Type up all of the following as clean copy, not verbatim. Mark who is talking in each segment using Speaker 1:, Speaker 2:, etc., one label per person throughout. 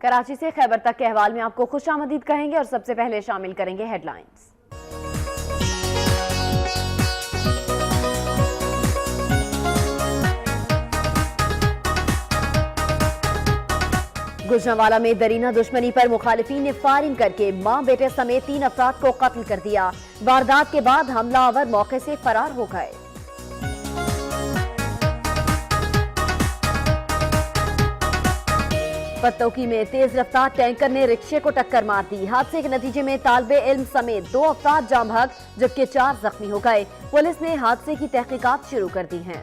Speaker 1: کراچی سے خیبر تک کے احوال میں آپ کو خوش آمدید کہیں گے اور سب سے پہلے شامل کریں گے ہیڈ لائنز۔ گوجرانوالہ میں درینہ دشمنی پر مخالفین نے فائرنگ کر کے ماں بیٹے سمیت 3 افراد کو قتل کر دیا۔ واردات کے بعد حملہ آور موقع سے فرار ہو گئے۔ پتوکی میں تیز رفتار ٹینکر نے رکشے کو ٹکر مار دی۔ حادثے کے نتیجے میں طالب علم سمیت 2 افراد جاں بحق جبکہ 4 زخمی ہو گئے۔ پولیس نے حادثے کی تحقیقات شروع کر دی ہیں۔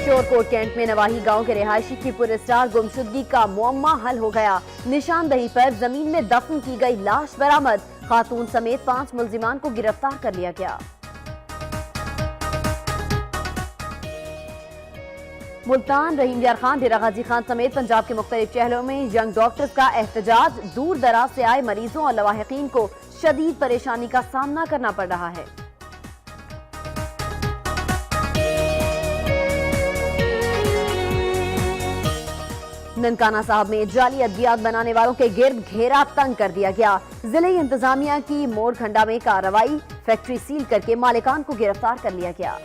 Speaker 1: شورکوٹ کینٹ میں نواحی گاؤں کے رہائشی کی پراسرار گمشدگی کا معمہ حل ہو گیا۔ نشاندہی پر زمین میں دفن کی گئی لاش برآمد۔ خاتون سمیت 5 ملزمان کو گرفتار کر لیا گیا۔ ملتان، رحیم یار خان، ڈیرہ غازی خان سمیت پنجاب کے مختلف شہروں میں ینگ ڈاکٹرز کا احتجاج۔ دور دراز سے آئے مریضوں اور لواحقین کو شدید پریشانی کا سامنا کرنا پڑ رہا ہے۔ ننکانہ صاحب میں جعلی ادویات بنانے والوں کے گرد گھیرا تنگ کر دیا گیا۔ ضلعی انتظامیہ کی موڑ کھنڈا میں کارروائی، فیکٹری سیل کر کے مالکان کو گرفتار کر لیا گیا۔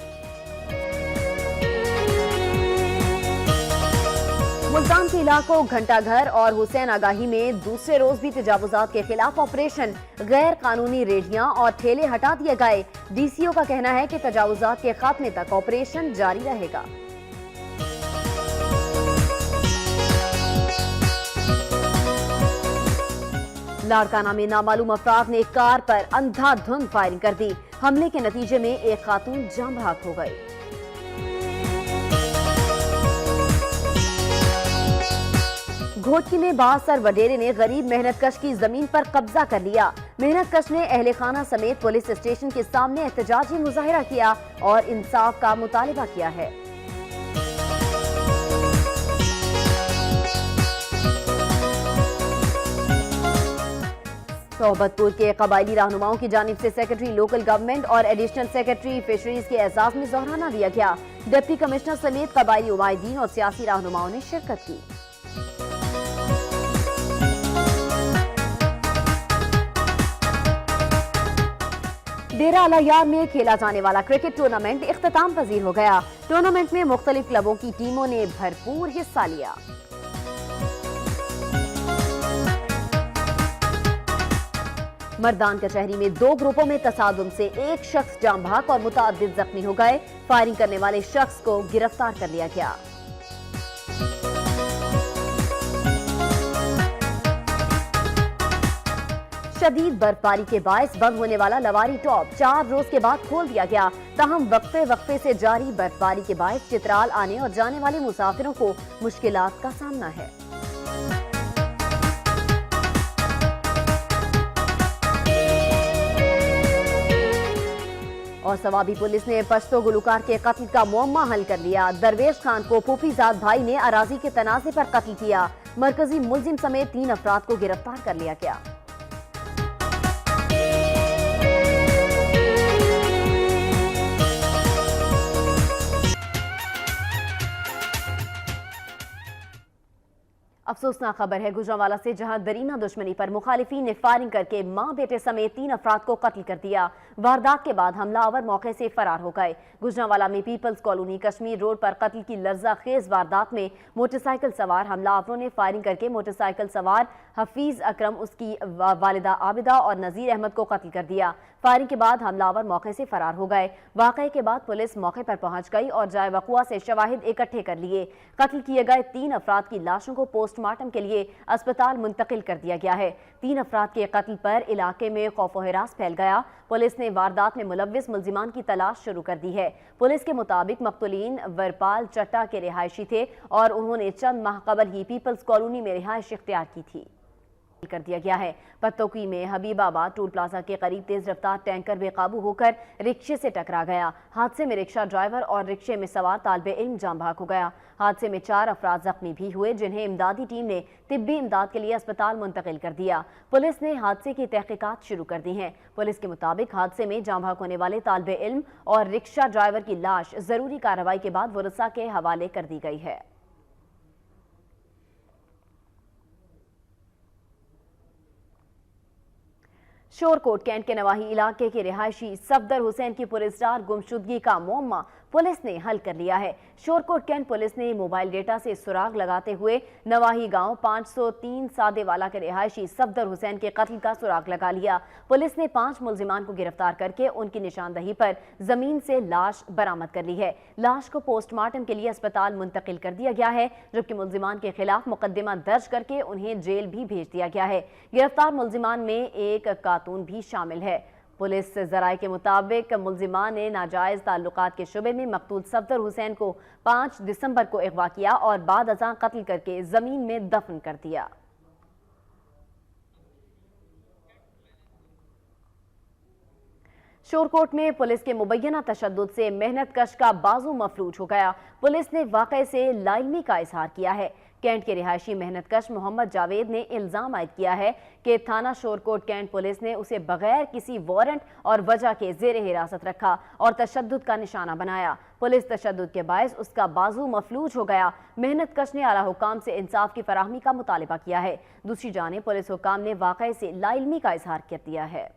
Speaker 1: ملتان کے علاقوں گھنٹہ گھر اور حسین آگاہی میں دوسرے روز بھی تجاوزات کے خلاف آپریشن، غیر قانونی ریڑھیاں اور ٹھیلے ہٹا دیے گئے۔ ڈی سی او کا کہنا ہے کہ تجاوزات کے خاتمے تک آپریشن جاری رہے گا۔ لاڑکانہ میں نامعلوم افراد نے کار پر اندھا دھند فائرنگ کر دی۔ حملے کے نتیجے میں ایک خاتون جاں بحق ہو گئی۔ گھوٹکی میں بااثر وڈیرے نے غریب محنت کش کی زمین پر قبضہ کر لیا۔ محنت کش نے اہل خانہ سمیت پولیس اسٹیشن کے سامنے احتجاجی مظاہرہ کیا اور انصاف کا مطالبہ کیا ہے۔ صحبت پور کے قبائلی رہنماؤں کی جانب سے سیکرٹری لوکل گورنمنٹ اور ایڈیشنل سیکرٹری فشریز کے اعزاز میں ظہرانہ دیا گیا۔ ڈپٹی کمشنر سمیت قبائلی عمائدین اور سیاسی رہنماؤں نے شرکت کی۔ ڈیرہ الایار میں کھیلا جانے والا کرکٹ ٹورنامنٹ اختتام پذیر ہو گیا۔ ٹورنامنٹ میں مختلف کلبوں کی ٹیموں نے بھرپور حصہ لیا۔ مردان کچہری میں 2 گروپوں میں تصادم سے ایک شخص جاں بحق اور متعدد زخمی ہو گئے۔ فائرنگ کرنے والے شخص کو گرفتار کر لیا گیا۔ شدید برفباری کے باعث بند ہونے والا لواری ٹاپ 4 روز کے بعد کھول دیا گیا۔ تاہم وقفے سے جاری برفباری کے باعث چترال آنے اور جانے والے مسافروں کو مشکلات کا سامنا ہے۔ اور سوابی پولیس نے پشتو گلوکار کے قتل کا معمہ حل کر لیا۔ درویش خان کو پھوپھی زاد بھائی نے اراضی کے تنازع پر قتل کیا۔ مرکزی ملزم سمیت 3 افراد کو گرفتار کر لیا گیا۔ افسوسناک خبر ہے گوجرانوالہ سے، جہاں درینہ دشمنی پر مخالفین نے فائرنگ کر کے ماں بیٹے سمیت 3 افراد کو قتل کر دیا۔ واردات کے بعد حملہ آور موقع سے فرار ہو گئے۔ گوجرانوالہ میں پیپلز کالونی کشمیر روڈ پر قتل کی لرزہ خیز واردات میں موٹر سائیکل سوار حملہ آوروں نے فائرنگ کر کے موٹر سائیکل سوار حفیظ اکرم، اس کی والدہ عابدہ اور نذیر احمد کو قتل کر دیا۔ فائرنگ کے بعد حملہ آور موقع سے فرار ہو گئے۔ واقعے کے بعد پولیس موقع پر پہنچ گئی اور جائے وقوع سے شواہد اکٹھے کر لیے۔ قتل کیے گئے 3 افراد کی لاشوں کو پوسٹ مارٹم کے لیے اسپتال منتقل کر دیا گیا ہے۔ 3 افراد کے قتل پر علاقے میں خوف و ہراس پھیل گیا۔ پولیس نے واردات میں ملوث ملزمان کی تلاش شروع کر دی ہے۔ پولیس کے مطابق مقتولین ورپال چٹا کے رہائشی تھے اور انہوں نے چند ماہ قبل ہی پیپلز کالونی میں رہائش اختیار کی تھی۔ کر دیا گیا ہے۔ پتوکی میں حبیب آباد ٹول پلازا کے قریب تیز رفتار ٹینکر بے قابو ہو کر رکشے سے ٹکرا گیا۔ حادثے میں رکشہ ڈرائیور اور رکشے میں سوار طالب علم جاں بحق ہو گیا۔ حادثے میں 4 افراد زخمی بھی ہوئے، جنہیں امدادی ٹیم نے طبی امداد کے لیے اسپتال منتقل کر دیا۔ پولیس نے حادثے کی تحقیقات شروع کر دی ہیں۔ پولیس کے مطابق حادثے میں جاں بحق ہونے والے طالب علم اور رکشہ ڈرائیور کی لاش ضروری کارروائی کے بعد ورثاء کے حوالے کر دی گئی ہے۔ شورکوٹ کینٹ کے نواحی علاقے کے رہائشی صفدر حسین کی پراسرار گمشدگی کا معمہ پولیس نے حل کر لیا ہے۔ شورکوٹ کینٹ پولیس نے موبائل ڈیٹا سے سراغ لگاتے ہوئے نواحی گاؤں 503 سادے والا کے رہائشی صفدر حسین کے قتل کا سراغ لگا لیا۔ پولیس نے 5 ملزمان کو گرفتار کر کے ان کی نشاندہی پر زمین سے لاش برآمد کر لی ہے۔ لاش کو پوسٹ مارٹم کے لیے اسپتال منتقل کر دیا گیا ہے، جبکہ ملزمان کے خلاف مقدمہ درج کر کے انہیں جیل بھی بھیج دیا گیا ہے۔ گرفتار ملزمان میں ایک کارٹون بھی شامل ہے۔ پولیس ذرائع کے مطابق ملزمان نے ناجائز تعلقات کے شبے میں مقتول صفدر حسین کو 5 دسمبر کو اغوا کیا اور بعد ازاں قتل کر کے زمین میں دفن کر دیا۔ شورکوٹ میں پولیس کے مبینہ تشدد سے محنت کش کا بازو مفلوج ہو گیا۔ پولیس نے واقعے سے لاعلمی کا اظہار کیا ہے۔ کینٹ کے رہائشی محنت کش محمد جاوید نے الزام عائد کیا ہے کہ تھانہ شورکوٹ کینٹ پولیس نے اسے بغیر کسی وارنٹ اور وجہ کے زیر حراست رکھا اور تشدد کا نشانہ بنایا۔ پولیس تشدد کے باعث اس کا بازو مفلوج ہو گیا۔ محنت کش نے اعلیٰ حکام سے انصاف کی فراہمی کا مطالبہ کیا ہے۔ دوسری جانب پولیس حکام نے واقعے سے لاعلمی کا اظہار کر دیا ہے۔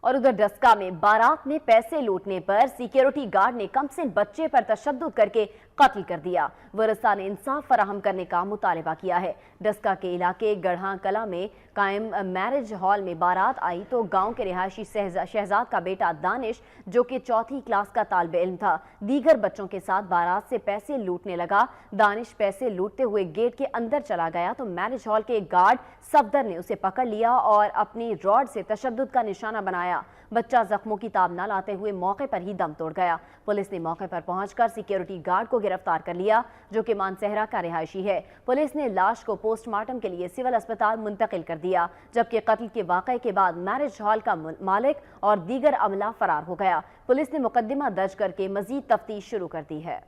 Speaker 1: اور ادھر ڈسکا میں بارات میں پیسے لوٹنے پر سیکیورٹی گارڈ نے کمسن بچے پر تشدد کر کے قتل کر دیا۔ ورثاء نے انصاف فراہم کرنے کا مطالبہ کیا ہے۔ ڈسکا کے علاقے گڑھاں کلا میں قائم میرج ہال میں بارات آئی تو گاؤں کے رہائشی شہزاد کا بیٹا دانش، جو کہ 4th کلاس کا طالب علم تھا، دیگر بچوں کے ساتھ بارات سے پیسے لوٹنے لگا۔ دانش پیسے لوٹتے ہوئے گیٹ کے اندر چلا گیا تو میرج ہال کے گارڈ صفدر نے اسے پکڑ لیا اور اپنی راڈ سے تشدد کا نشانہ بنایا۔ بچہ زخموں کی تاب نہ لاتے ہوئے موقع پر ہی دم توڑ گیا۔ پولیس نے موقع پر پہنچ کر سیکیورٹی گارڈ کو گرفتار کر لیا، جو کہ مانسہرہ کا رہائشی ہے۔ پولیس نے لاش کو پوسٹ مارٹم کے لیے سول اسپتال منتقل کر دیا، جبکہ قتل کے واقعے کے بعد میرج ہال کا مالک اور دیگر عملہ فرار ہو گیا۔ پولیس نے مقدمہ درج کر کے مزید تفتیش شروع کر دی ہے۔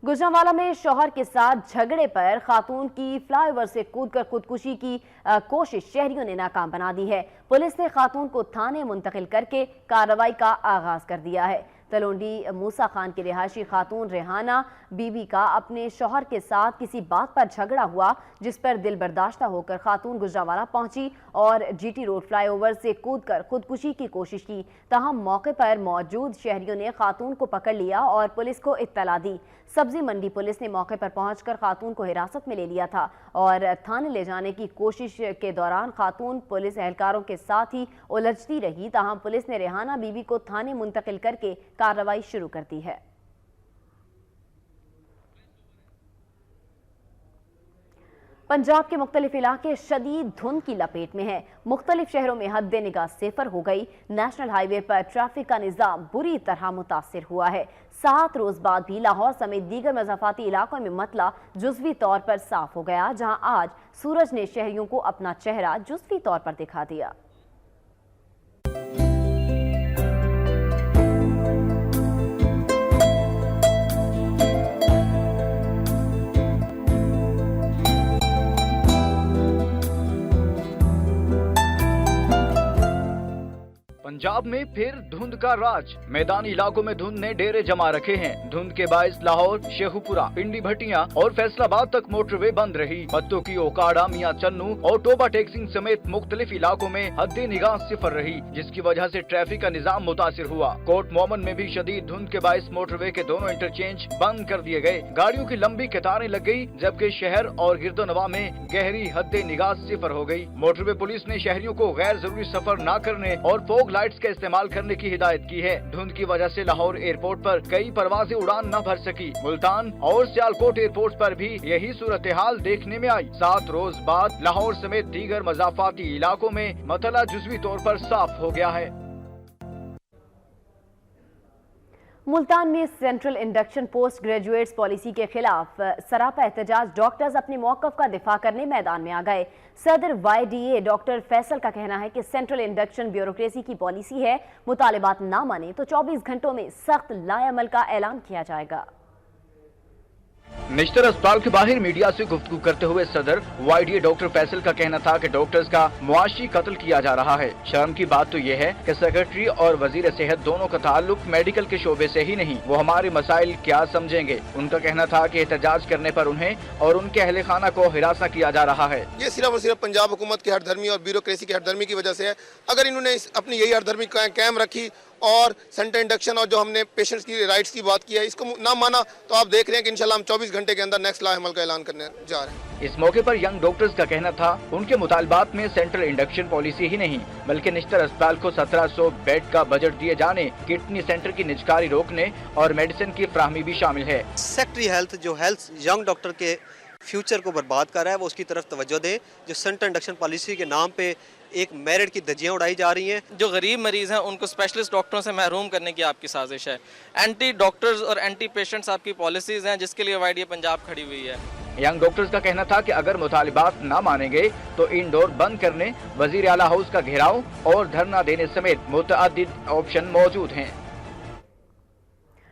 Speaker 1: گجرانوالہ میں شوہر کے ساتھ جھگڑے پر خاتون کی فلائی اوور سے کود کر خودکشی کی کوشش شہریوں نے ناکام بنا دی ہے۔ پولیس نے خاتون کو تھانے منتقل کر کے کارروائی کا آغاز کر دیا ہے۔ تلونڈی موسیٰ خان کی رہائشی خاتون ریحانہ بی بی کا اپنے شوہر کے ساتھ کسی بات پر جھگڑا ہوا، جس پر دل برداشتہ ہو کر خاتون گجرانوالہ پہنچی اور G T road flyover سے کود کر خودکشی کی کوشش کی۔ تاہم موقع پر موجود شہریوں نے خاتون کو پکڑ لیا اور پولیس کو اطلاع دی۔ سبزی منڈی پولیس نے موقع پر پہنچ کر خاتون کو حراست میں لے لیا تھا اور تھانے لے جانے کی کوشش کے دوران خاتون پولیس اہلکاروں کے ساتھ ہی الجھتی رہی۔ تاہم پولیس نے ریحانہ بی بی کو تھانے منتقل کر کے کارروائی شروع کر دی ہے۔ پنجاب کے مختلف علاقے شدید دھند کی لپیٹ میں ہیں۔ مختلف شہروں میں حد نگاہ صفر ہو گئی۔ نیشنل ہائی وے پر ٹریفک کا نظام بری طرح متاثر ہوا ہے۔ 7 روز بعد بھی لاہور سمیت دیگر مضافاتی علاقوں میں مطلع جزوی طور پر صاف ہو گیا، جہاں آج سورج نے شہریوں کو اپنا چہرہ جزوی طور پر دکھا دیا۔
Speaker 2: پنجاب میں پھر دھند کا راج۔ میدانی علاقوں میں دھند نے ڈیرے جما رکھے ہیں۔ دھند کے باعث لاہور، شیخو پورہ، پنڈی بھٹیاں اور فیصل آباد تک موٹر وے بند رہی۔ پتوکی، اوکاڑا، میاں چنو اور ٹوبا ٹیکسنگ سمیت مختلف علاقوں میں حد نگاہ صفر رہی، جس کی وجہ سے ٹریفک کا نظام متاثر ہوا۔ کوٹ مومن میں بھی شدید دھند کے باعث موٹر وے کے دونوں انٹرچینج بند کر دیے گئے۔ گاڑیوں کی لمبی قطاریں لگ گئی، جبکہ شہر اور گرد و نواح میں گہری حد نگاہ صفر ہو گئی۔ موٹر وے پولیس نے شہریوں کو غیر ضروری سفر نہ کرنے اور فوگ لائٹس کا استعمال کرنے کی ہدایت کی ہے۔ دھند کی وجہ سے لاہور ایئرپورٹ پر کئی پروازیں اڑان نہ بھر سکی۔ ملتان اور سیالکوٹ ایئرپورٹ پر بھی یہی صورتحال دیکھنے میں آئی۔ 7 روز بعد لاہور سمیت دیگر مضافاتی علاقوں میں مطلع جزوی طور پر صاف ہو گیا ہے۔
Speaker 1: मुल्तान में central induction post graduates policy के खिलाफ सरापा एहतजाज। डॉक्टर्स अपने मौक़िफ़ का दिफा करने मैदान में आ गए। सदर YDA डॉक्टर फैसल का कहना है कि सेंट्रल इंडक्शन ब्यूरोक्रेसी की पॉलिसी है, मुतालिबात ना माने तो 24 घंटों में सख्त लाएअमल का ऐलान किया जाएगा।
Speaker 2: निश्तर अस्पताल के बाहर मीडिया से गुफ्तगू करते हुए सदर YDA डॉक्टर फैसल का कहना था कि डॉक्टर्स का मुआशी कत्ल किया जा रहा है। शर्म की बात तो ये है कि सेक्रेटरी और वजीर सेहत दोनों का ताल्लुक मेडिकल के शोबे से ही नहीं, वो हमारे मसाइल क्या समझेंगे। उनका कहना था कि एहतजाज करने पर उन्हें और उनके अहले खाना को हिरासा किया जा रहा है।
Speaker 3: ये सिर्फ और सिर्फ पंजाब हुकूमत की हरधर्मी और ब्यूरोक्रेसी की हरधर्मी की वजह से है। अगर इन्होंने अपनी यही हरधर्मी कायम रखी और सेंटर इंडक्शन और जो हमने पेशेंट्स की राइट्स की बात की है इसको ना माना तो आप देख रहे हैं कि इंशाल्लाह हम 24 घंटे के अंदर नेक्स्ट लाएअमल का ऐलान करने जा रहे हैं।
Speaker 2: इस मौके पर यंग डॉक्टर्स का कहना था उनके मुतालबात में सेंट्रल इंडक्शन पॉलिसी ही नहीं बल्कि निश्तर अस्पताल को 1700 बेड का बजट दिए जाने, किडनी सेंटर की निजकारी रोकने और मेडिसिन की फ्राहमी भी शामिल है।
Speaker 4: सेक्रेटरी हेल्थ जो हेल्थ यंग डॉक्टर के फ्यूचर को बर्बाद कर रहा है वो उसकी तरफ तवज्जो दे। जो सेंट्रल इंडक्शन पॉलिसी के नाम पे एक मेरिट की धज्जियां उड़ाई जा रही हैं।
Speaker 5: जो गरीब मरीज हैं उनको स्पेशलिस्ट डॉक्टरों से महरूम करने की आपकी साजिश है। एंटी डॉक्टर्स और एंटी पेशेंट्स आपकी पॉलिसीज हैं जिसके लिए YDA पंजाब खड़ी हुई है।
Speaker 2: यंग डॉक्टर्स का कहना था कि अगर मुतालिबात ना मानेंगे तो इंडोर बंद करने, वजीर आला हाउस का घेराव और धरना देने समेत मुतअद्दिद ऑप्शन मौजूद हैं।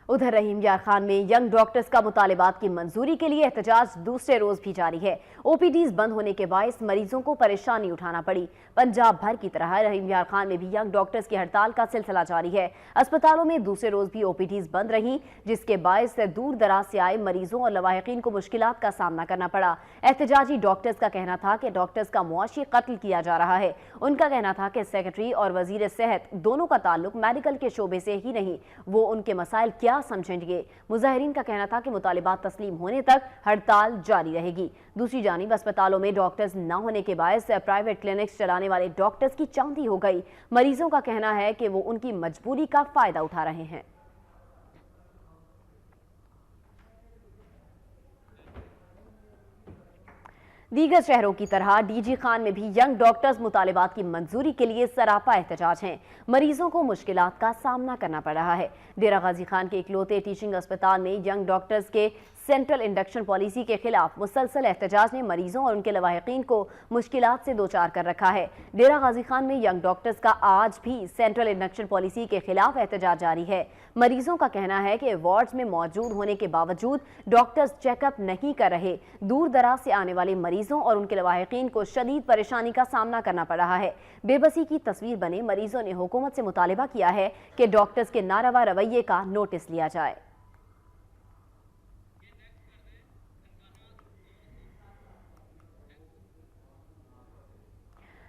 Speaker 1: उधर रहीम यार खान में यंग डॉक्टर्स का मुतालिबात की मंजूरी के लिए एहतजाज दूसरे रोज भी जारी है। OPDs बंद होने के बायस मरीजों को परेशानी उठाना पड़ी। पंजाब भर की तरह रहीम यार खान में भी यंग डॉक्टर्स की हड़ताल का सिलसिला जारी है। अस्पतालों में दूसरे रोज भी OPDs बंद रही, जिसके बायस दूर दराज से आए मरीजों और लवाहिकीन को मुश्किलात का सामना करना पड़ा। एहतजाजी डॉक्टर्स का कहना था कि डॉक्टर्स का मुआशी कत्ल किया जा रहा है। उनका कहना था कि सेक्रेटरी और वजीर सेहत दोनों का ताल्लुक मेडिकल के शोबे से ही नहीं, वो उनके मसाइल क्या समझेंगे। मुजाहिरीन का कहना था कि मुतालिबात तस्लीम होने तक हड़ताल जारी रहेगी। दूसरी जानिब अस्पतालों में डॉक्टर्स न होने के बायस प्राइवेट क्लिनिक्स चलाने वाले डॉक्टर्स की चांदी हो गई। मरीजों का कहना है कि वो उनकी मजबूरी का फायदा उठा रहे हैं। दीगर शहरों की तरह DG खान में भी यंग डॉक्टर्स मुतालिबात की मंजूरी के लिए सरापा एहतजाज हैं। मरीजों को मुश्किलात का सामना करना पड़ रहा है। डेरा गाजी खान के इकलौते टीचिंग अस्पताल में यंग डॉक्टर्स के सेंट्रल इंडक्शन पॉलिसी के खिलाफ मुसलसल एहतजाज ने मरीजों और उनके लवाहिकीन को मुश्किलात से दो चार कर रखा है। डेरा गाजी खान में यंग डॉक्टर्स का आज भी सेंट्रल इंडक्शन पॉलिसी के खिलाफ एहतजाज जारी है। मरीजों का कहना है कि वार्ड्स में मौजूद होने के बावजूद डॉक्टर्स चेकअप नहीं कर रहे। दूर दराज से आने वाले मरीजों और उनके लवाहिकीन को शदीद परेशानी का सामना करना पड़ रहा है। बेबसी की तस्वीर बने मरीजों ने हुकूमत से मुतालिबा किया है कि डॉक्टर्स के नारवा रवैये का नोटिस लिया जाए।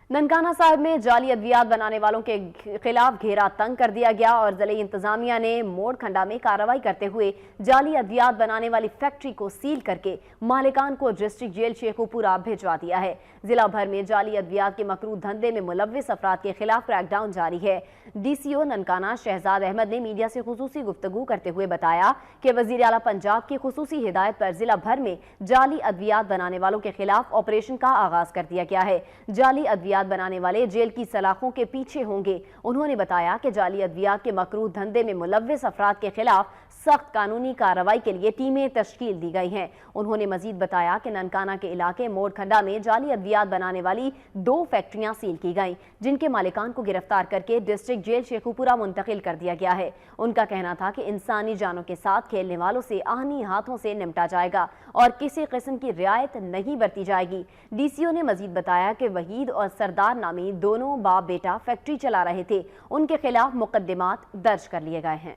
Speaker 1: ननकाना साहिब में जाली अद्वियात बनाने वालों के खिलाफ घेरा तंग कर दिया गया और जिले इंतजामिया ने मोड़ खंडा में कार्रवाई करते हुए जाली अद्वियात बनाने वाली फैक्ट्री को सील करके मालिकान को डिस्ट्रिक्ट जेल शेखुपुरा भिजवा दिया है। जिला भर में जाली अद्वियात के मकरूह धंधे में मुलव्विस अफराद के खिलाफ क्रैकडाउन जारी है। DCO ननकाना शहजाद अहमद ने मीडिया से खुसूसी गुफ्तगू करते हुए बताया कि वजीर आला पंजाब की खुसूसी हिदायत पर जिला भर में जाली अद्वियात बनाने वालों के खिलाफ ऑपरेशन का आगाज कर दिया गया है। जाली अद्वियात बनाने वाले जेल की सलाखों के पीछे होंगे। उन्होंने बताया कि जाली अद्वियात के मकरूह धंधे में मुलव्विस अफराद के खिलाफ सख्त कानूनी कार्रवाई के लिए टीमें तश्कील दी गई हैं। उन्होंने मजीद बताया कि ननकाना के इलाके मोड़ खंडा में जाली अद्वियात बनाने वाली 2 फैक्ट्रियां सील की गईं, जिनके मालिकान को गिरफ्तार करके डिस्ट्रिक्ट जेल शेखुपुरा मुंतकिल कर दिया गया है। उनका कहना था कि इंसानी जानों के साथ खेलने वालों से आहनी हाथों से निपटा जाएगा और किसी किस्म की रियायत नहीं बरती जाएगी। DCO ने मजीद बताया कि वहीद और सरदार नामी दोनों बाप बेटा फैक्ट्री चला रहे थे। उनके खिलाफ मुकदमात दर्ज कर लिए गए हैं।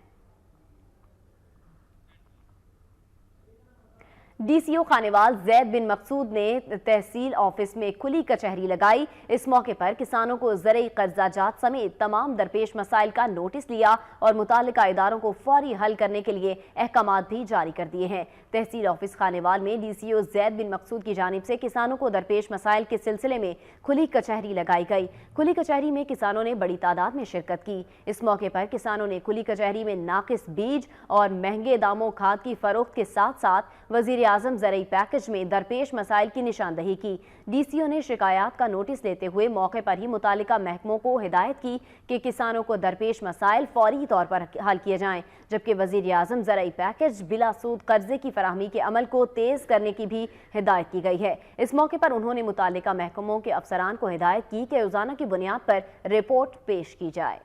Speaker 1: DCO खानेवाल जैद बिन मकसूद ने तहसील ऑफिस में खुली कचहरी लगाई। इस मौके पर किसानों को ज़रई कर्जाजात समेत तमाम दरपेश मसाइल का नोटिस लिया और मुतालिका इदारों को फौरी हल करने के लिए अहकामात भी जारी कर दिए हैं। तहसील ऑफिस खानेवाल में DCO जैद बिन मकसूद की जानिब से किसानों को दरपेश मसाइल के सिलसिले में खुली कचहरी लगाई गई। खुली कचहरी में किसानों ने बड़ी तादाद में शिरकत की। इस मौके पर किसानों ने खुली कचहरी में नाकिस बीज और महंगे दामों खाद की फरोख्त के साथ साथ वजीर اعظم زرعی پیکج میں درپیش مسائل کی نشاندہی کی۔ ڈی سی او نے شکایات کا نوٹس لیتے ہوئے موقع پر ہی متعلقہ محکموں کو ہدایت کی کہ کسانوں کو درپیش مسائل فوری طور پر حل کیے جائیں، جبکہ وزیر اعظم زرعی پیکج بلا سود قرضے کی فراہمی کے عمل کو تیز کرنے کی بھی ہدایت کی گئی ہے۔ اس موقع پر انہوں نے متعلقہ محکموں کے افسران کو ہدایت کی کہ روزانہ کی بنیاد پر رپورٹ پیش کی جائے۔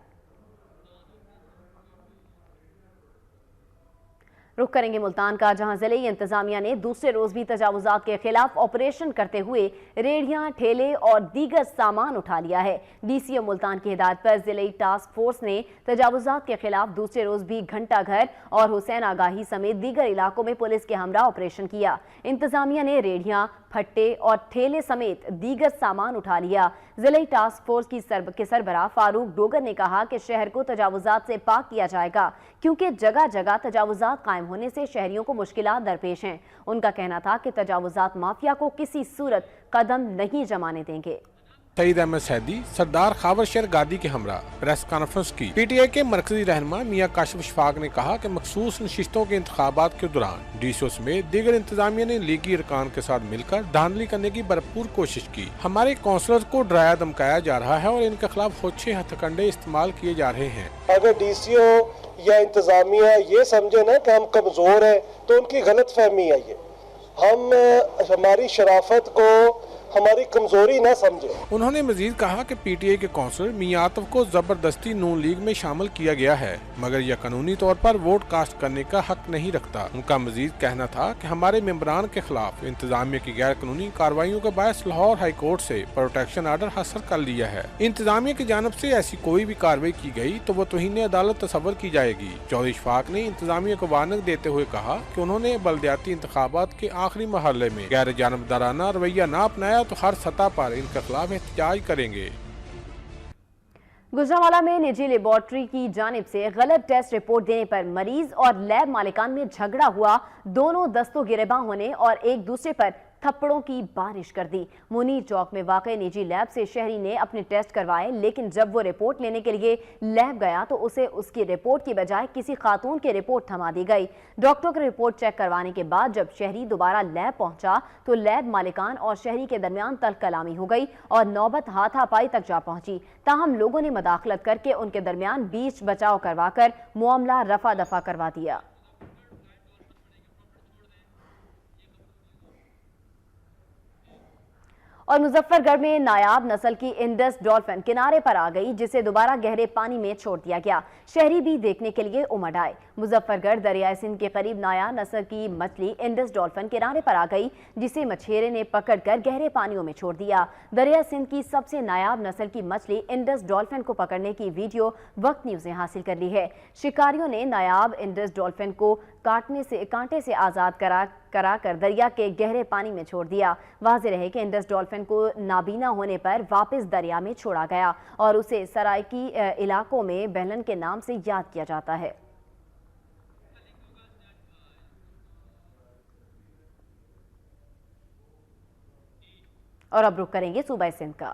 Speaker 1: رخ کریں گے ملتان کا، جہاں ضلعی انتظامیہ نے دوسرے روز بھی تجاوزات کے خلاف آپریشن کرتے ہوئے ریڑھیاں، ٹھیلے اور دیگر سامان اٹھا لیا ہے۔ ڈی سی او ملتان کی ہدایت پر ضلعی ٹاسک فورس نے تجاوزات کے خلاف دوسرے روز بھی گھنٹہ گھر اور حسین آگاہی سمیت دیگر علاقوں میں پولیس کے ہمراہ آپریشن کیا۔ انتظامیہ نے ریڑھیاں، پھٹے اور ٹھیلے سمیت دیگر سامان اٹھا لیا۔ ضلعی ٹاسک فورس کے سربراہ فاروق ڈوگر نے کہا کہ شہر کو تجاوزات سے پاک کیا جائے گا، کیونکہ جگہ جگہ تجاوزات قائم ہونے سے شہریوں کو مشکلات درپیش ہیں۔ ان کا کہنا تھا کہ تجاوزات مافیا کو کسی صورت قدم نہیں جمانے دیں گے۔
Speaker 6: سعید احمد سیدی سردار خاور شہر گادی کے ہمراہ پریس کانفرنس کی۔ پی ٹی آئی کے مرکزی رہنما میاں کاشف اشفاق نے کہا کہ مخصوص نشستوں کے انتخابات کے دوران ڈی سی او سمیت دیگر انتظامیہ نے لیگی ارکان کے ساتھ مل کر دھاندلی کرنے کی بھرپور کوشش کی۔ ہمارے کونسلرز کو ڈرایا دھمکایا جا رہا ہے اور ان کے خلاف ہوچے ہتھ کنڈے استعمال کیے جا رہے ہیں۔
Speaker 7: اگر ڈی سی او یا انتظامیہ یہ سمجھے نا کہ ہم کمزور ہیں تو ان کی غلط فہمی ہے۔ ہم ہماری شرافت کو ہماری کمزوری نہ سمجھے۔
Speaker 6: انہوں نے مزید کہا کہ پی ٹی آئی کے کونسلر میاں عاطف کو زبردستی نون لیگ میں شامل کیا گیا ہے، مگر یہ قانونی طور پر ووٹ کاسٹ کرنے کا حق نہیں رکھتا۔ ان کا مزید کہنا تھا کہ ہمارے ممبران کے خلاف انتظامیہ کی غیر قانونی کارروائیوں کے باعث لاہور ہائی کورٹ سے پروٹیکشن آرڈر حاصل کر لیا ہے۔ انتظامیہ کی جانب سے ایسی کوئی بھی کارروائی کی گئی تو وہ توہین عدالت تصور کی جائے گی۔ چودھری اشفاق نے انتظامیہ کو وارننگ دیتے ہوئے کہا کہ انہوں نے بلدیاتی انتخابات کے آخری مرحلے میں غیر جانبدارانہ رویہ نہ اپنایا تو ہر سطح پر ان کے خلاف احتجاج کریں گے۔
Speaker 1: گجرانوالہ میں نجی لیبارٹری کی جانب سے غلط ٹیسٹ رپورٹ دینے پر مریض اور لیب مالکان میں جھگڑا ہوا، دونوں دستوں گریباں ہونے اور ایک دوسرے پر تھپڑوں کی بارش کر دی۔ منیر چوک میں واقع نجی لیب سے شہری نے اپنے ٹیسٹ کروائے، لیکن جب وہ رپورٹ لینے کے لیے لیب گیا تو اسے اس کی رپورٹ کی بجائے کسی خاتون کی رپورٹ تھما دی گئی۔ ڈاکٹر کی رپورٹ چیک کروانے کے بعد جب شہری دوبارہ لیب پہنچا تو لیب مالکان اور شہری کے درمیان تلخ کلامی ہو گئی اور نوبت ہاتھا پائی تک جا پہنچی۔ تاہم لوگوں نے مداخلت کر کے ان کے درمیان بیچ بچاؤ کروا کر معاملہ رفع دفع کروا دیا۔ اور مظفر گڑھ میں نایاب نسل کی انڈس ڈولفن کنارے پر آ گئی، جسے دوبارہ گہرے پانی میں چھوڑ دیا گیا۔ شہری بھی دیکھنے کے لیے امڈ آئے۔ مظفر گڑھ دریائے سندھ کے قریب نایاب نسل کی مچھلی انڈس ڈولفن کنارے پر آ گئی، جسے مچھیرے نے پکڑ کر گہرے پانیوں میں چھوڑ دیا۔ دریائے سندھ کی سب سے نایاب نسل کی مچھلی انڈس ڈولفن کو پکڑنے کی ویڈیو وقت نیوز نے حاصل کر لی ہے۔ شکاریوں نے نایاب انڈس ڈولفن کو کانٹے سے آزاد کرا کر دریا کے گہرے پانی میں چھوڑ دیا۔ واضح رہے کہ انڈس ڈولفن کو نابینا ہونے پر واپس دریا میں چھوڑا گیا اور اسے سرائکی علاقوں میں بہلن کے نام سے یاد کیا جاتا ہے۔ اور اب رخ کریں گے صوبہ سندھ کا۔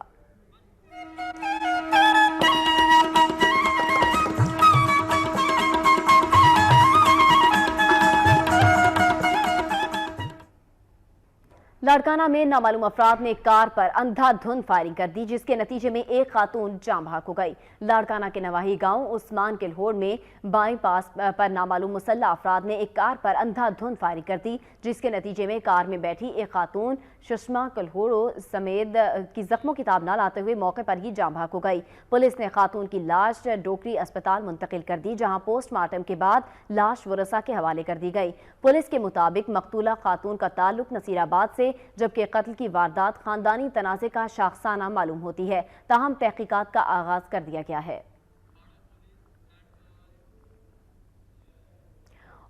Speaker 1: لاڑکانہ میں نامعلوم افراد نے کار پر اندھا دھند فائرنگ کر دی، جس کے نتیجے میں ایک خاتون جاں بحق ہو گئی۔ لاڑکانہ کے نواحی گاؤں عثمان کلہوڑ میں بائی پاس پر نامعلوم مسلح افراد نے ایک کار پر اندھا دھند فائرنگ کر دی، جس کے نتیجے میں کار میں بیٹھی ایک خاتون ششما کلہوڑو سمیت کی زخموں کی تاب نہ لاتے ہوئے موقع پر ہی جاں بحق ہو گئی۔ پولیس نے خاتون کی لاش ڈوکری اسپتال منتقل کر دی، جہاں پوسٹ مارٹم کے بعد لاش ورثاء کے حوالے کر دی گئی۔ پولیس کے مطابق مقتولہ خاتون کا تعلق نصیر آباد سے، جبکہ قتل کی واردات خاندانی تنازع کا شاخسانہ معلوم ہوتی ہے۔ تاہم تحقیقات کا آغاز کر دیا گیا ہے۔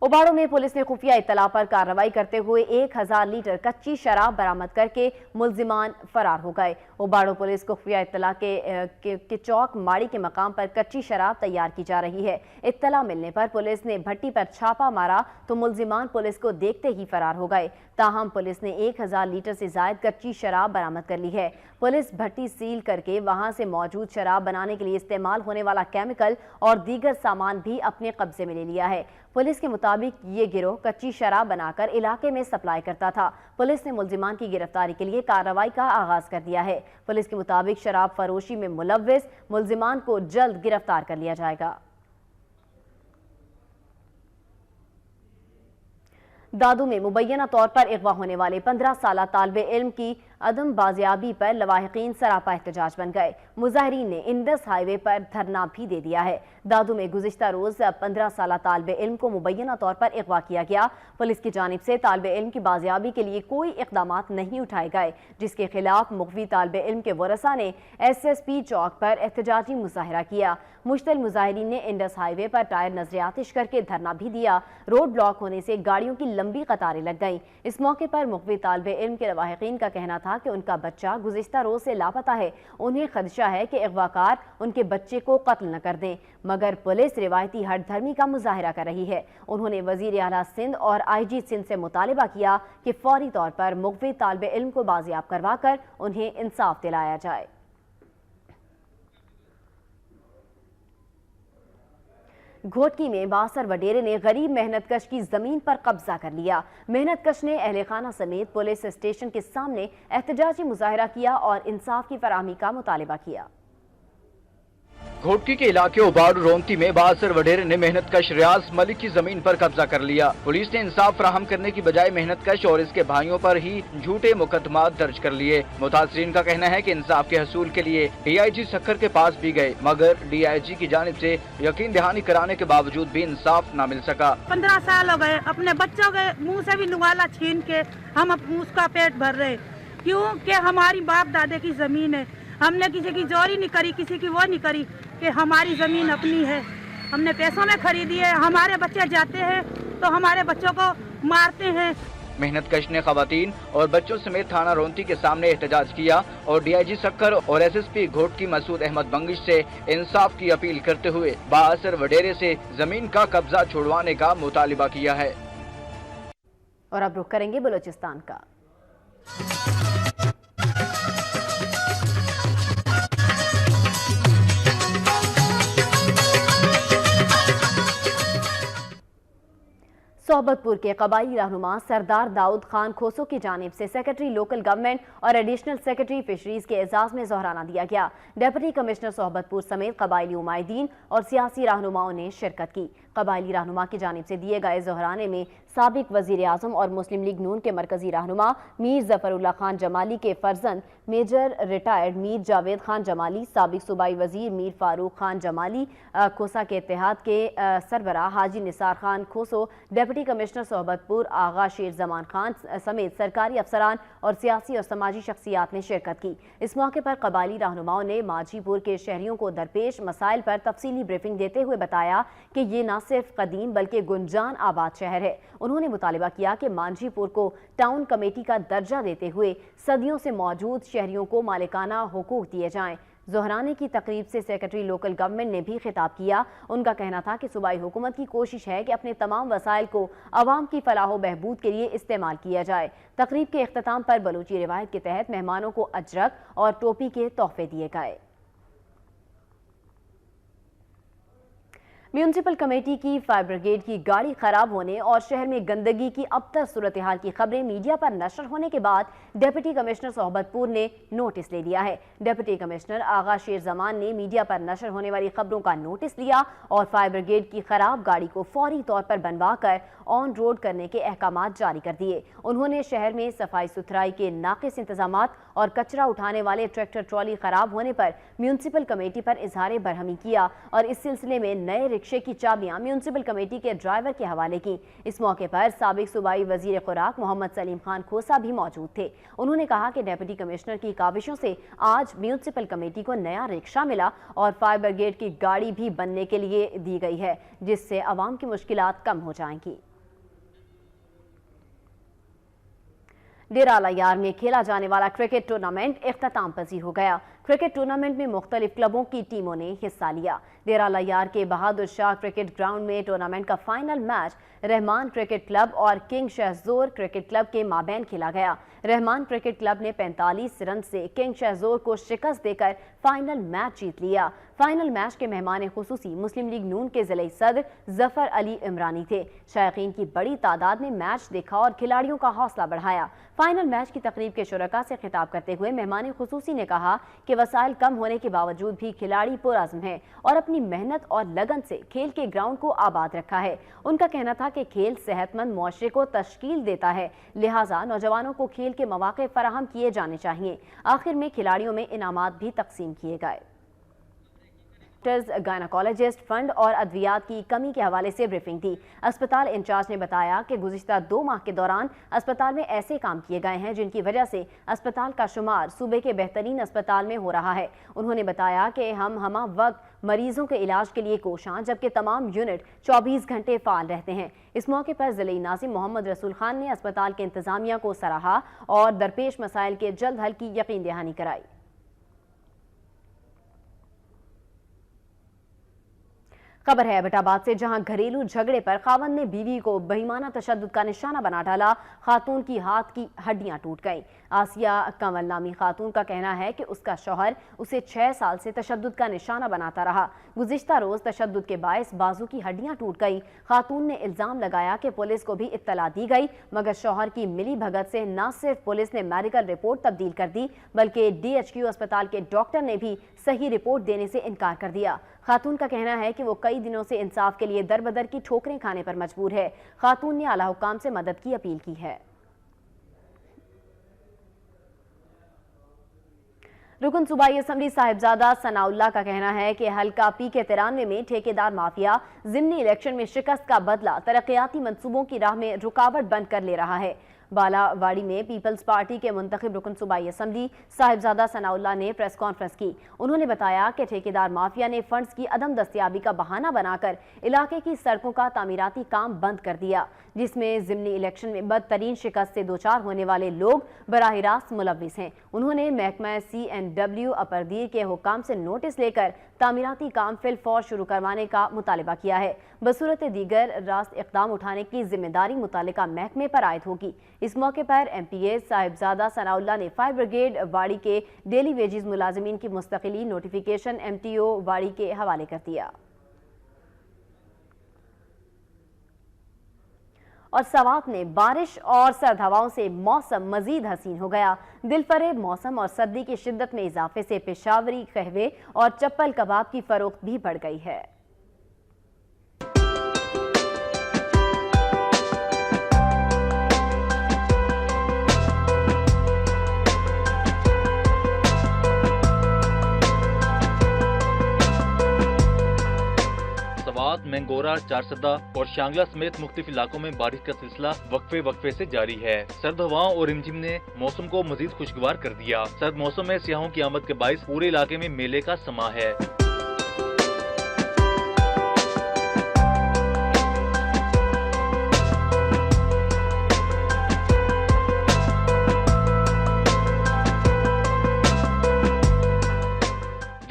Speaker 1: اوباڑوں میں پولیس نے خفیہ اطلاع پر کارروائی کرتے ہوئے 1000 لیٹر کچی شراب برآمد کر کے ملزمان فرار ہو گئے۔ اوباڑوں پولیس کو خفیہ اطلاع کے چوک ماڑی کے مقام پر کچی شراب تیار کی جا رہی ہے۔ اطلاع ملنے پر پولیس نے بھٹی پر چھاپا مارا تو ملزمان پولیس کو دیکھتے ہی فرار ہو گئے۔ تاہم پولیس نے 1000 لیٹر سے زائد کچی شراب برآمد کر لی ہے۔ پولیس بھٹی سیل کر کے وہاں سے موجود شراب بنانے کے لیے استعمال ہونے والا کیمیکل اور دیگر سامان بھی اپنے قبضے میں لے لیا ہے۔ पुलिस के मुताबिक ये गिरोह कच्ची शराब बनाकर इलाके में सप्लाई करता था। पुलिस ने मुलजिमान की गिरफ्तारी के लिए कार्रवाई का आगाज कर दिया है। पुलिस के मुताबिक शराब फरोशी में मुलव्विस मुलजिमान को जल्द गिरफ्तार कर लिया जाएगा। दादू में मुबैना तौर पर अगवा होने वाले 15 साला तालिबे इल्म की अदम बाजियाबी पर लवाहिकीन सरापा एहतजाज बन गए। मुजाहिरीन ने इंडस हाईवे पर धरना भी दे दिया है। दादू में गुज़िश्ता रोज 15 साला तालिबे इल्म को मुबैना तौर पर अगवा किया गया। पुलिस की जानिब से तालिबे इल्म की बाजियाबी के लिए कोई इक़दामात नहीं उठाए गए, जिसके खिलाफ मुख्वी तालिबे इल्म के वरसा ने SSP चौक पर एहतजाजी मुजाहरा किया। मुश्तल मुजाहिरीन ने इंडस हाईवे पर टायर नजरियातिश करके धरना भी दिया। रोड ब्लॉक होने से गाड़ियों की लंबी कतारें लग गईं। इस मौके पर मुख्वी तालिबे इल्म के लवाहिकीन का कहना था कि उनका बच्चा गुज़िश्ता रोज से लापता है। उन्हें खदशा है कि अगवाकार उनके बच्चे को कत्ल न कर दें, मगर पुलिस रिवायती हट धर्मी का मुजाहरा कर रही है। उन्होंने वजीर आला सिंध और IG सिंध से मुतालिबा किया कि फौरी तौर पर मुख्वी तालिबे इल्म को बाजियाब करवा कर उन्हें इंसाफ दिलाया जाए। घोटकी में बासर वडेरे ने गरीब मेहनतकश की जमीन पर कब्जा कर लिया। मेहनतकश ने अहले खाना समेत पुलिस स्टेशन के सामने एहतजाजी मुजाहरा किया और इंसाफ की फराहमी का मुतालिबा किया।
Speaker 2: घोटकी के इलाके उबारू रोमती में बासर वडेरे ने मेहनतकश रियाज मलिक की जमीन पर कब्जा कर लिया। पुलिस ने इंसाफ फराहम करने की बजाय मेहनतकश और इसके भाइयों पर ही झूठे मुकदमात दर्ज कर लिए। मुतासरीन का कहना है कि इंसाफ के हसूल के लिए DIG सक्खर के पास भी गए, मगर DIG की जानिब से यकीन दहानी कराने के बावजूद भी इंसाफ न मिल सका।
Speaker 8: 15 साल हो गए, अपने बच्चों के मुँह से भी नुवाला छीन के हम उसका पेट भर रहे, क्योंकि हमारी बाप दादे की जमीन है। हमने किसी की चोरी नहीं करी, किसी की वो नहीं करी कि हमारी ज़मीन अपनी है। हमने पैसों में खरीदी है। हमारे बच्चे जाते हैं तो हमारे बच्चों को मारते हैं।
Speaker 2: मेहनतकश ने खवातीन और बच्चों समेत थाना रोंती के सामने एहतजाज किया और DIG सक्खर और SSP घोटकी मसूद अहमद बंगिश से इंसाफ की अपील करते हुए बासर वडेरे से जमीन का कब्जा छुड़वाने का मुतालिबा किया है।
Speaker 1: और अब रुख करेंगे बलूचिस्तान का। सोहबतपुर के कबायली रहनुमा सरदार दाऊद खान खोसो की जानिब से सेक्रेटरी लोकल गवर्नमेंट और एडिशनल सेक्रेटरी फिशरीज के एजाज में जोहराना दिया गया। डिप्टी कमिश्नर सोहबतपुर समेत कबायली उमायदीन और सियासी रहनुमाओं ने शिरकत की। कबायली रहनुमा की जानिब से दिए गए जोहराने में साबिक वजीर आजम और मुस्लिम लीग नून के मरकजी रहनुमा मीर जफरुल्लाह खान जमाली के फर्जंद मेजर रिटायर्ड मीर जावेद खान जमाली, साबिक सूबाई वजीर मीर फारूक खान जमाली, खोसा के इत्तेहाद के सरबराह हाजी निसार खान खोसो, डिप्टी कमिश्नर सोहबतपुर आगा शेर जमान खान समेत सरकारी अफसरान और सियासी और समाजी शख्सियात ने शिरकत की। इस मौके पर कबायली रहनुमाओं ने मांझीपुर के शहरियों को दरपेश मसाइल पर तफसीली ब्रीफिंग देते हुए बताया कि ये न सिर्फ कदीम बल्कि गुंजान आबाद शहर है। उन्होंने मुतालिबा किया कि मांझीपुर को टाउन कमेटी का दर्जा देते हुए सदियों से मौजूद शहरियों को मालिकाना हुकूक दिए जाएं। जोहराने की तकरीब से सेक्रेटरी लोकल गवर्नमेंट ने भी खिताब किया। उनका कहना था कि सूबाई हुकूमत की कोशिश है कि अपने तमाम वसाइल को अवाम की फलाह बहबूद के लिए इस्तेमाल किया जाए। तकरीब के इख्तिताम पर बलूची रिवायत के तहत मेहमानों को अजरक और टोपी के तोहफे दिए गए। म्यूनिसिपल कमेटी की फायर ब्रिगेड की गाड़ी खराब होने और शहर में गंदगी की अबतर सूरत हाल की खबरें मीडिया पर नशर होने के बाद डिप्टी कमिश्नर सोहबतपुर ने नोटिस ले लिया है। डिप्टी कमिश्नर आगा शेर जमान ने मीडिया पर नशर होने वाली खबरों का नोटिस लिया और फायर ब्रिगेड की खराब गाड़ी को फौरी तौर पर बनवा कर ऑन रोड करने के अहकामात जारी कर दिए। उन्होंने शहर में सफाई सुथराई के नाकिस इंतजामात और कचरा उठाने वाले ट्रैक्टर ट्रॉली खराब होने पर म्यूनिसिपल कमेटी पर इजहार बरहमी किया और इस सिलसिले में नए रिक्शे की चाबियां म्यूनिसिपल कमेटी के ड्राइवर के हवाले की। इस मौके पर साबिक सूबाई वजीर खुराक मोहम्मद सलीम खान खोसा भी मौजूद थे। उन्होंने कहा कि डिप्टी कमिश्नर की काविशों से आज म्यूनिसिपल कमेटी को नया रिक्शा मिला और फायर ब्रिगेड की गाड़ी भी बनने के लिए दी गई है, जिससे अवाम की मुश्किलात कम हो जाएंगी। डेरा अला यार में खेला जाने वाला क्रिकेट टूर्नामेंट इख्तिताम पजीर हो गया। क्रिकेट टूर्नामेंट में मुख्तलिफ क्लबों की टीमों ने हिस्सा लिया। डेरा लैयार के बहादुर शाह क्रिकेट ग्राउंड में टूर्नामेंट का final match Rahman cricket club और किंग शहजोर क्रिकेट क्लब के माबैन खेला गया। रहमान क्रिकेट क्लब ने 45 रन से किंग शहजोर को शिकस्त देकर फाइनल मैच जीत लिया। फाइनल मैच के मेहमान खुसूसी मुस्लिम लीग नून के जिले सदर जफर अली इमरानी थे। शायकीन की बड़ी तादाद ने मैच देखा और खिलाड़ियों का हौसला बढ़ाया। फाइनल मैच की तकरीब के शुरका से खिताब करते हुए मेहमान खुसूसी ने कहा कि वसाइल कम होने के बावजूद भी खिलाड़ी पुरअज़्म हैं और अपनी मेहनत और लगन से खेल के ग्राउंड को आबाद रखा है। उनका कहना था कि खेल सेहतमंद मुआशरे को तश्कील देता है, लिहाजा नौजवानों को खेल के मौके फराहम किए जाने चाहिए। आखिर में खिलाड़ियों में इनामात भी तकसीम किए गए। गायनाकोलॉजिस्ट फंड और अद्वियात की कमी के हवाले से ब्रीफिंग दी। अस्पताल इंचार्ज ने बताया कि गुज़िश्ता 2 माह के दौरान अस्पताल में ऐसे काम किए गए हैं जिनकी वजह से अस्पताल का शुमार सूबे के बेहतरीन अस्पताल में हो रहा है। उन्होंने बताया कि हम वक्त मरीजों के इलाज के लिए कोशां, जबकि तमाम यूनिट 24 घंटे फाल रहते हैं। इस मौके पर ज़िले नाज़िम मोहम्मद रसूल खान ने अस्पताल के इंतजामिया को सराहा और दरपेश मसाइल के जल्द हल की यकीन दहानी कराई। खबर है एबटाबाद से, जहां घरेलू झगड़े पर खावंद ने बीवी को बेईमाना तशद्दुद का निशाना बना डाला। खातून की हाथ की हड्डियां टूट गईं। आसिया कंवल नामी खातून का कहना है कि उसका शौहर उसे 6 साल से तशद्दुद का निशाना बनाता रहा। गुज़िश्ता रोज तशद्दुद के बायस बाजू की हड्डियां टूट गईं। खातून ने इल्जाम लगाया कि पुलिस को भी इत्तला दी गई, मगर शौहर की मिली भगत से न सिर्फ पुलिस ने मेडिकल रिपोर्ट तब्दील कर दी, बल्कि DHQ अस्पताल के डॉक्टर ने भी सही रिपोर्ट देने से इनकार कर दिया। खातून का कहना है कि वो कई दिनों से इंसाफ के लिए दर-बदर की ठोकरें खाने पर मजबूर है। खातून ने आला हुक्काम से मदद की अपील की है। रुकन सूबाई असम्बली साहिबजादा सनाउल्लाह का कहना है कि हल्का PK93 में ठेकेदार माफिया ज़िमनी इलेक्शन में शिकस्त का बदला तरक्याती मंसूबों की राह में रुकावट बन कर ले रहा है। बालावाड़ी में पीपल्स पार्टी के मुंतखब रुकन सूबाई असम्बली साहिबजादा सनाउल्लाह ने प्रेस कॉन्फ्रेंस की। उन्होंने बताया कि ठेकेदार माफिया ने फंड्स की अदम दस्तियाबी का बहाना बनाकर इलाके की सड़कों का तामीराती काम बंद कर दिया, जिसमें ज़िमनी इलेक्शन में बदतरीन शिकस्त से दोचार होने वाले लोग बराह रास्त मुलव्विस हैं। उन्होंने महकमा CNW अपरदीर के हुक्काम से नोटिस लेकर तामीराती काम फिलफौर शुरू करवाने का मुतालबा किया है। बसूरत दीगर रास्त इक़दाम उठाने की जिम्मेदारी मुतालिका महकमे पर आयद होगी। इस मौके पर MPA साहिबजादा सनाउल्लाह ने फायर ब्रिगेड वाड़ी के डेली वेजेस मुलाजिमीन की मुस्तकिली नोटिफिकेशन MTO वाड़ी के हवाले कर दिया। और सवात में बारिश और सर्द हवाओं से मौसम मजीद हसीन हो गया। दिलफरेब मौसम और सर्दी की शिद्दत में इजाफे से पेशावरी कहवे और चप्पल कबाब की फरोख्त भी बढ़ गई है।
Speaker 9: मैंगोरा, चारसदा और शांगला समेत मुख्तलिफ इलाकों में बारिश का सिलसिला वक्फे से जारी है। सर्द हवाओं और रिमझिम ने मौसम को मजीद खुशगवार कर दिया। सर्द मौसम में सियाहों की आमद के बाइस पूरे इलाके में मेले का समा है।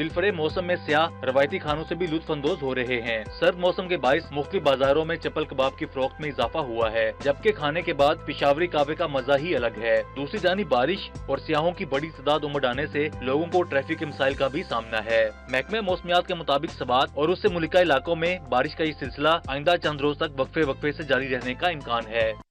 Speaker 9: दिलफरेब मौसम में सियाह रवायती खानों से भी लुत्फ अंदोज हो रहे हैं। सर्द मौसम के बाइस मुख्तलिफ बाजारों में चप्पल कबाब की फरोख्त में इजाफा हुआ है, जबकि खाने के बाद पेशावरी काबे का मजा ही अलग है। दूसरी जानिब बारिश और सियाहों की बड़ी तादाद उमड़ आने से लोगों को ट्रैफिक के मसाइल का भी सामना है। महकमे मौसमियात के मुताबिक सवात और उससे मुल्का इलाकों में बारिश का ये सिलसिला आइंदा चंद रोज तक वक्फे से जारी रहने का इम्कान है।